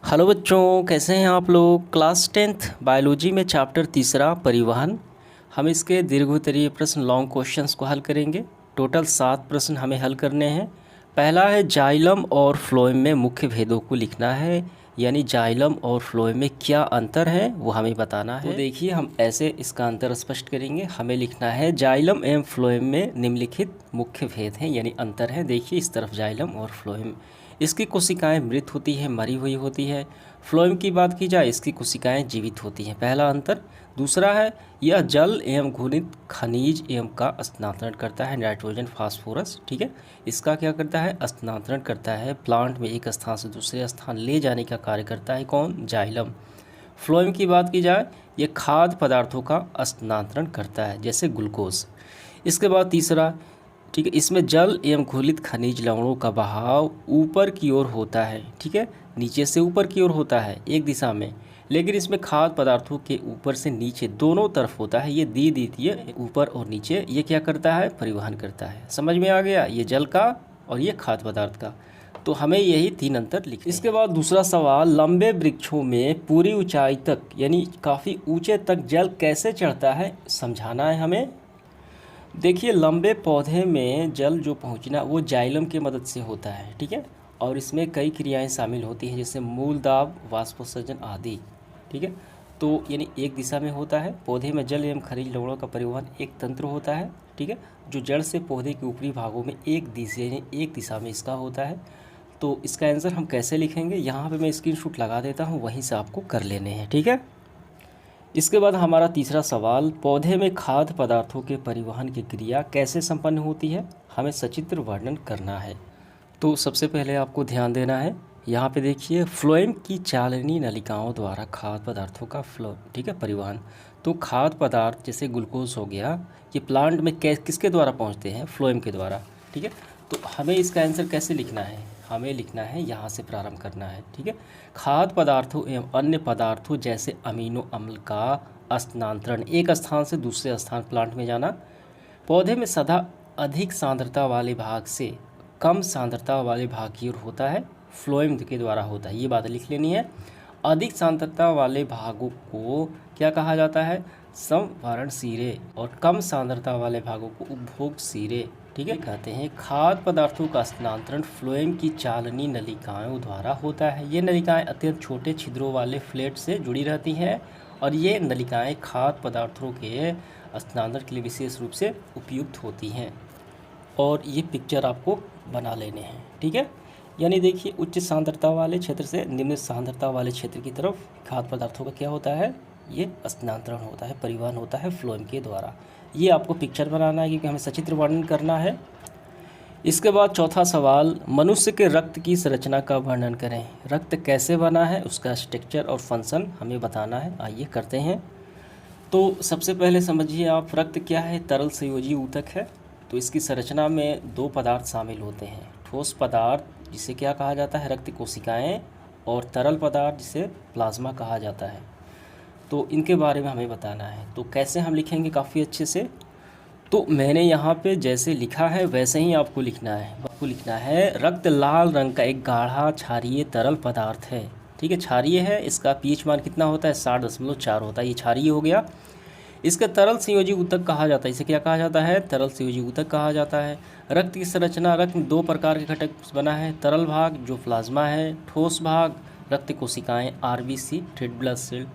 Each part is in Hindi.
हेलो बच्चों, कैसे हैं आप लोग। क्लास 10th बायोलॉजी में चैप्टर तीसरा परिवहन। हम इसके दीर्घोत्तरीय प्रश्न लॉन्ग क्वेश्चंस को हल करेंगे। टोटल 7 प्रश्न हमें हल करने हैं। पहला है जाइलम और फ्लोएम में मुख्य भेदों को लिखना है, यानी जाइलम और फ्लोएम में क्या अंतर है वो हमें बताना है। तो देखिए, हम ऐसे इसका अंतर स्पष्ट करेंगे। हमें लिखना है जाइलम एवं फ्लोएम में निम्नलिखित मुख्य भेद हैं, यानी अंतर है। देखिए इस तरफ जाइलम और फ्लोएम। इसकी कोशिकाएं मृत होती है, मरी हुई होती है। फ्लोएम की बात की जाए, इसकी कोशिकाएं जीवित होती हैं। पहला अंतर। दूसरा है यह जल एवं घुलित खनिज एवं का स्थानांतरण करता है, नाइट्रोजन फास्फोरस। ठीक है, इसका क्या करता है, स्थानांतरण करता है। प्लांट में एक स्थान से दूसरे स्थान ले जाने का कार्य करता है कौन, जाइलम। फ्लोएम की बात की जाए, ये खाद्य पदार्थों का स्थानांतरण करता है, जैसे ग्लूकोज। इसके बाद तीसरा, ठीक है, इसमें जल एवं घुलित खनिज लवणों का बहाव ऊपर की ओर होता है। ठीक है, नीचे से ऊपर की ओर होता है एक दिशा में, लेकिन इसमें खाद्य पदार्थों के ऊपर से नीचे दोनों तरफ होता है। ये द्वितीय ऊपर और नीचे, ये क्या करता है, परिवहन करता है। समझ में आ गया, ये जल का और ये खाद्य पदार्थ का। तो हमें यही 3 अंतर लिखने। इसके बाद दूसरा सवाल, लंबे वृक्षों में पूरी ऊंचाई तक यानी काफ़ी ऊंचे तक जल कैसे चढ़ता है, समझाना है हमें। देखिए, लंबे पौधे में जल जो पहुंचना वो जाइलम की मदद से होता है। ठीक है, और इसमें कई क्रियाएं शामिल होती हैं, जैसे मूल दाब, वाष्पोत्सर्जन आदि। ठीक है, तो यानी एक दिशा में होता है। पौधे में जल एवं खनिज लवणों का परिवहन एक तंत्र होता है। ठीक है, जो जड़ से पौधे के ऊपरी भागों में एक दिशा में इसका होता है। तो इसका आंसर हम कैसे लिखेंगे, यहाँ पे मैं स्क्रीनशॉट लगा देता हूँ, वहीं से आपको कर लेने हैं। ठीक है, इसके बाद हमारा तीसरा सवाल, पौधे में खाद्य पदार्थों के परिवहन की क्रिया कैसे संपन्न होती है, हमें सचित्र वर्णन करना है। तो सबसे पहले आपको ध्यान देना है, यहाँ पे देखिए फ्लोएम की चालनी नलिकाओं द्वारा खाद्य पदार्थों का फ्लो, ठीक है, परिवहन। तो खाद्य पदार्थ जैसे ग्लूकोज हो गया, ये प्लांट में किसके द्वारा पहुँचते हैं, फ्लोएम के द्वारा। ठीक है, तो हमें इसका आंसर कैसे लिखना है, हमें लिखना है यहाँ से प्रारंभ करना है। ठीक है, खाद्य पदार्थों एवं अन्य पदार्थों जैसे अमीनो अम्ल का स्थानांतरण, एक स्थान से दूसरे स्थान प्लांट में जाना। पौधे में सदा अधिक सांद्रता वाले भाग से कम सांद्रता वाले भाग की ओर होता है, फ्लोएम के द्वारा होता है। ये बात लिख लेनी है। अधिक सांद्रता वाले भागों को क्या कहा जाता है, संवरण सिरे, और कम सांद्रता वाले भागों को उपभोग सिरे। ठीक है, कहते हैं खाद्य पदार्थों का स्थानांतरण फ्लोएम की चालनी नलिकाओं द्वारा होता है। ये नलिकाएं अत्यंत छोटे छिद्रों वाले फ्लैट से जुड़ी रहती हैं, और ये नलिकाएं खाद्य पदार्थों के स्थानांतरण के लिए विशेष रूप से उपयुक्त होती हैं। और ये पिक्चर आपको बना लेने हैं। ठीक है, यानी देखिए उच्च सांद्रता वाले क्षेत्र से निम्न सांद्रता वाले क्षेत्र की तरफ खाद्य पदार्थों का क्या होता है, ये स्थानांतरण होता है, परिवहन होता है फ्लोएम के द्वारा। ये आपको पिक्चर बनाना है, क्योंकि हमें सचित्र वर्णन करना है। इसके बाद चौथा सवाल, मनुष्य के रक्त की संरचना का वर्णन करें। रक्त कैसे बना है, उसका स्ट्रक्चर और फंक्शन हमें बताना है। आइए करते हैं। तो सबसे पहले समझिए आप, रक्त क्या है, तरल संयोजी ऊतक है। तो इसकी संरचना में 2 पदार्थ शामिल होते हैं, ठोस पदार्थ जिसे क्या कहा जाता है, रक्त कोशिकाएं, और तरल पदार्थ जिसे प्लाज्मा कहा जाता है। तो इनके बारे में हमें बताना है। तो कैसे हम लिखेंगे काफ़ी अच्छे से, तो मैंने यहाँ पे जैसे लिखा है वैसे ही आपको लिखना है। आपको लिखना है रक्त लाल रंग का एक गाढ़ा क्षारीय तरल पदार्थ है। ठीक है, क्षारीय है, इसका पीएच मान कितना होता है, 60.4 होता है। ये क्षारीय हो गया। इसका तरल संयोजी ऊतक कहा जाता है। इसे क्या कहा जाता है, तरल संयोजी ऊतक कहा जाता है। रक्त की संरचना, रक्त में 2 प्रकार के घटक बना है, तरल भाग जो प्लाज्मा है, ठोस भाग रक्त कोशिकाएं RBC, red blood cell,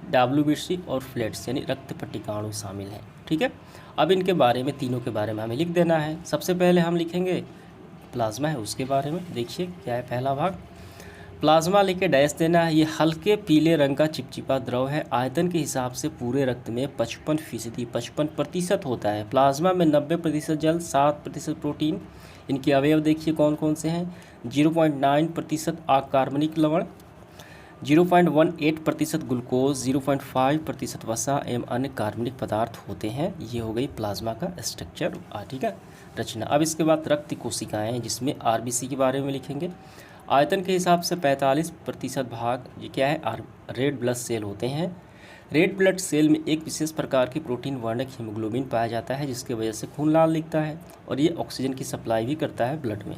WBC और फ्लेट्स यानी रक्त पट्टिकाणु शामिल हैं। ठीक है, अब इनके बारे में, तीनों के बारे में हमें लिख देना है। सबसे पहले हम लिखेंगे प्लाज्मा है उसके बारे में। देखिए क्या है पहला भाग, प्लाज्मा लेके डैश देना है। ये हल्के पीले रंग का चिपचिपा द्रव है। आयतन के हिसाब से पूरे रक्त में 55% होता है। प्लाज्मा में 90% जल, 7% प्रोटीन। इनके अवयव देखिए कौन कौन से हैं, 0.9% अकार्बनिक लवण, 0.18% ग्लूकोज, 0.5% वसा एवं अन्य कार्बनिक पदार्थ होते हैं। ये हो गई प्लाज्मा का स्ट्रक्चर। ठीक है, रचना। अब इसके बाद रक्त कोशिकाएं, जिसमें आरबीसी के बारे में लिखेंगे। आयतन के हिसाब से 45% भाग ये क्या है, रेड ब्लड सेल होते हैं। रेड ब्लड सेल में एक विशेष प्रकार की प्रोटीन वर्णक हीमोग्लोबिन पाया जाता है, जिसकी वजह से खून लाल दिखता है, और ये ऑक्सीजन की सप्लाई भी करता है ब्लड में।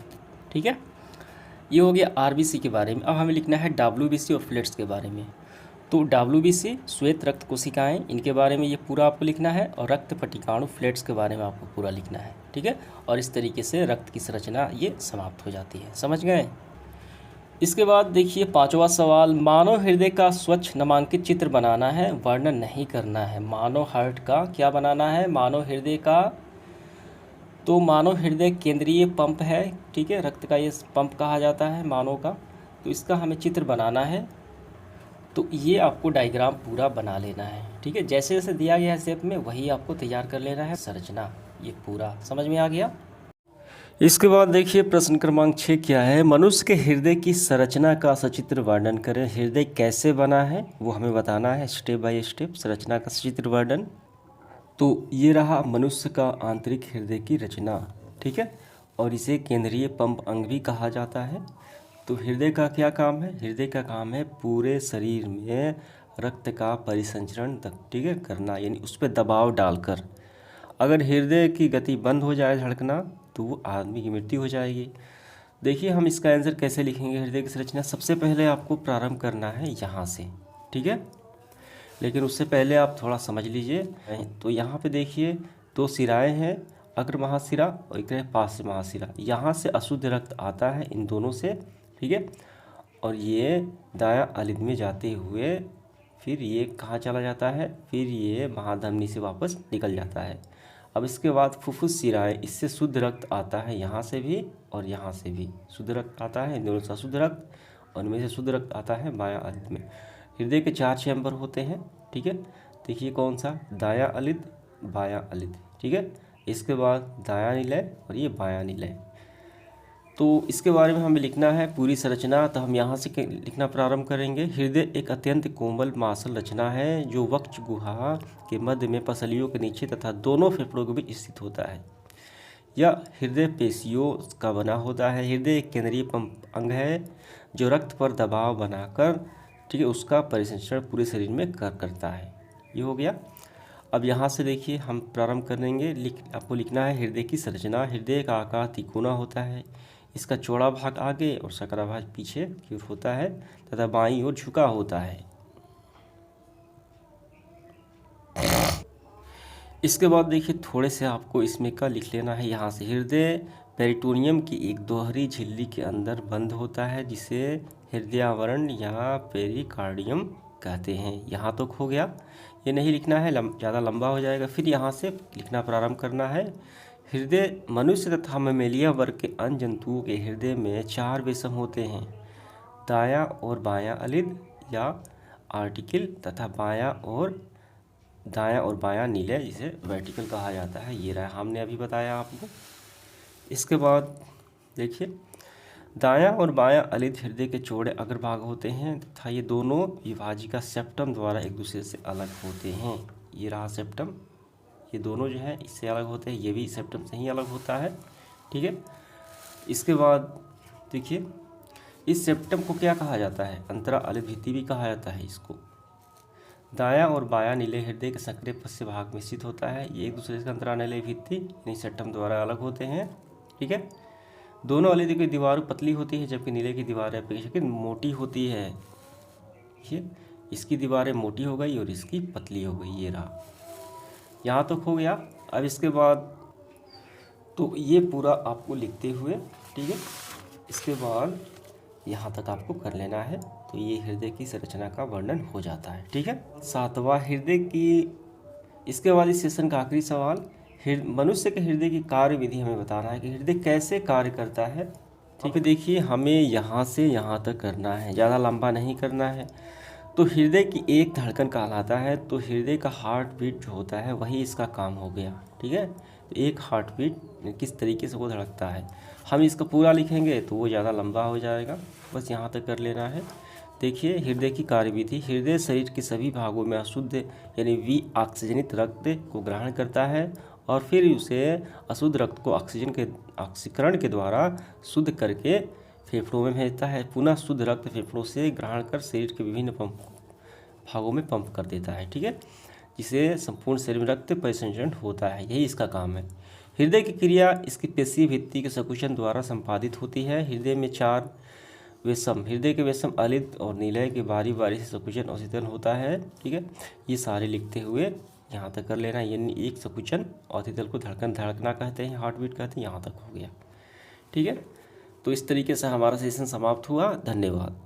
ठीक है, ये हो गया आरबीसी के बारे में। अब हमें लिखना है डब्ल्यूबीसी और प्लेट्स के बारे में। तो डब्ल्यूबीसी श्वेत रक्त कोशिकाएं, इनके बारे में ये पूरा आपको लिखना है, और रक्त पटिकाणु प्लेट्स के बारे में आपको पूरा लिखना है, ठीक है। और इस तरीके से रक्त की संरचना ये समाप्त हो जाती है, समझ गए। इसके बाद देखिए 5वां सवाल, मानव हृदय का स्वच्छ नामांकित चित्र बनाना है, वर्णन नहीं करना है। मानव हार्ट का क्या बनाना है, मानव हृदय का। तो मानव हृदय केंद्रीय पंप है, ठीक है, रक्त का ये पंप कहा जाता है मानव का। तो इसका हमें चित्र बनाना है। तो ये आपको डायग्राम पूरा बना लेना है, ठीक है। जैसे जैसे दिया गया है शेप में वही आपको तैयार कर लेना है। संरचना ये पूरा समझ में आ गया। इसके बाद देखिए प्रश्न क्रमांक 6 क्या है, मनुष्य के हृदय की संरचना का सचित्र वर्णन करें। हृदय कैसे बना है वो हमें बताना है, स्टेप बाय स्टेप संरचना का सचित्र वर्णन। तो ये रहा मनुष्य का आंतरिक हृदय की रचना, ठीक है, और इसे केंद्रीय पंप अंग भी कहा जाता है। तो हृदय का क्या काम है, हृदय का काम है पूरे शरीर में रक्त का परिसंचरण तक, ठीक है, करना, यानी उस पर दबाव डालकर। अगर हृदय की गति बंद हो जाए धड़कना तो वो आदमी की मृत्यु हो जाएगी। देखिए हम इसका आंसर कैसे लिखेंगे हृदय की संरचना। सबसे पहले आपको प्रारंभ करना है यहाँ से, ठीक है, लेकिन उससे पहले आप थोड़ा समझ लीजिए। तो यहाँ पे देखिए 2 सिराएँ हैं, अग्र महाशिरा और एक है पार्श्व महाशिरा। यहाँ से अशुद्ध रक्त आता है इन दोनों से, ठीक है, और ये दायां अलिंद में जाते हुए फिर ये कहाँ चला जाता है, फिर ये महाधमनी से वापस निकल जाता है। अब इसके बाद फुफ्फुस सिराएँ, इससे शुद्ध रक्त आता है यहाँ से भी और यहाँ से भी शुद्ध रक्त आता है, इन दोनों से अशुद्ध रक्त, और इनमें से शुद्ध रक्त आता है बायां अलिंद में। हृदय के 4 चैम्बर होते हैं, ठीक है। देखिए कौन सा, दायां अलिंद, बायां अलिंद, ठीक है। इसके बाद दायां निलय और ये बायां निलय। तो इसके बारे में हमें लिखना है पूरी संरचना। तो हम यहाँ से लिखना प्रारंभ करेंगे। हृदय एक अत्यंत कोमल मांसल रचना है जो वक्ष गुहा के मध्य में पसलियों के नीचे तथा दोनों फेफड़ों के बीच स्थित होता है। यह हृदय पेशियों का बना होता है। हृदय एक केंद्रीय पंप अंग है जो रक्त पर दबाव बनाकर, ठीक है, उसका परिसंचरण पूरे शरीर में करता है। ये हो गया। अब यहाँ से देखिए हम प्रारंभ करेंगे। आपको लिखना है हृदय की संरचना। हृदय का आकार तिकोना होता है, इसका चौड़ा भाग आगे और सकरा भाग पीछे की ओर होता है तथा बाईं ओर झुका होता है। इसके बाद देखिए थोड़े से आपको इसमें का लिख लेना है। यहाँ से हृदय पेरिटोनियम की एक दोहरी झिल्ली के अंदर बंद होता है जिसे हृदयावरण या पेरिकार्डियम कहते हैं। यहाँ तो हो गया, ये नहीं लिखना है, ज़्यादा लंबा हो जाएगा। फिर यहाँ से लिखना प्रारंभ करना है। हृदय मनुष्य तथा ममेलिया वर्ग के अन्य जंतुओं के हृदय में 4 वेसम होते हैं, दायां और बायां अलिंद या आर्टिकल तथा दायां और बायां निलय, जिसे वर्टिकल कहा जाता है। ये रहा, हमने अभी बताया आपको। इसके बाद देखिए दायां और बायां अलिंद हृदय के चौड़े अग्रभाग होते हैं तथा ये दोनों विभाजिका सेप्टम द्वारा एक दूसरे से अलग होते हैं। ये रहा सेप्टम, ये दोनों जो है इससे अलग होते हैं, ये भी सेप्टम से ही अलग होता है, ठीक है। इसके बाद देखिए इस सेप्टम को क्या कहा जाता है, अंतरा अलिंद भित्ति भी कहा जाता है इसको। दायां और बायां निलय हृदय के सक्रिय पश्च भाग में स्थित होता है। ये एक दूसरे से अंतरानिलय भित्ति यानी सेप्टम द्वारा अलग होते हैं, ठीक है। दोनों अलिंद की दीवार पतली होती है जबकि निलय की दीवारें अपेक्षाकृत मोटी होती है। ये इसकी दीवारें मोटी हो गई और इसकी पतली हो गई। ये रहा, यहाँ तक हो गया। अब इसके बाद तो ये पूरा आपको लिखते हुए, ठीक है, इसके बाद यहाँ तक आपको कर लेना है। तो ये हृदय की संरचना का वर्णन हो जाता है, ठीक है। 7वां हृदय की, इसके बाद इस सेशन का आखिरी सवाल, मनुष्य के हृदय की कार्य विधि हमें बताना है कि हृदय कैसे कार्य करता है, ठीक है। देखिए हमें यहाँ से यहाँ तक करना है, ज़्यादा लंबा नहीं करना है। तो हृदय की एक धड़कन कहलाता है, तो हृदय का हार्ट बीट जो होता है वही इसका काम हो गया, ठीक है। तो एक हार्ट बीट किस तरीके से वो धड़कता है, हम इसका पूरा लिखेंगे तो वो ज़्यादा लंबा हो जाएगा, बस यहाँ तक कर लेना है। देखिए हृदय की कार्यविधि, हृदय शरीर के सभी भागों में अशुद्ध यानी विऑक्सीजनित रक्त को ग्रहण करता है और फिर उसे अशुद्ध रक्त को ऑक्सीकरण के द्वारा शुद्ध करके फेफड़ों में भेजता है। पुनः शुद्ध रक्त फेफड़ों से ग्रहण कर शरीर के विभिन्न भागों में पंप कर देता है, ठीक है, जिसे संपूर्ण शरीर में रक्त परिसंचरण होता है। यही इसका काम है। हृदय की क्रिया इसकी पेशीय भित्ति के संकुचन द्वारा संपादित होती है। हृदय में 4 वेशम, हृदय के वेशम अलित और निलय के बारी बारी से संकुचन और शीतन होता है। ठीक है, ये सारे लिखते हुए यहाँ तक कर लेना, यानी एक संकुचन और शीतल को धड़कना कहते हैं, हार्ट बीट कहते हैं, यहाँ तक हो गया। ठीक है, तो इस तरीके से हमारा सेशन समाप्त हुआ। धन्यवाद।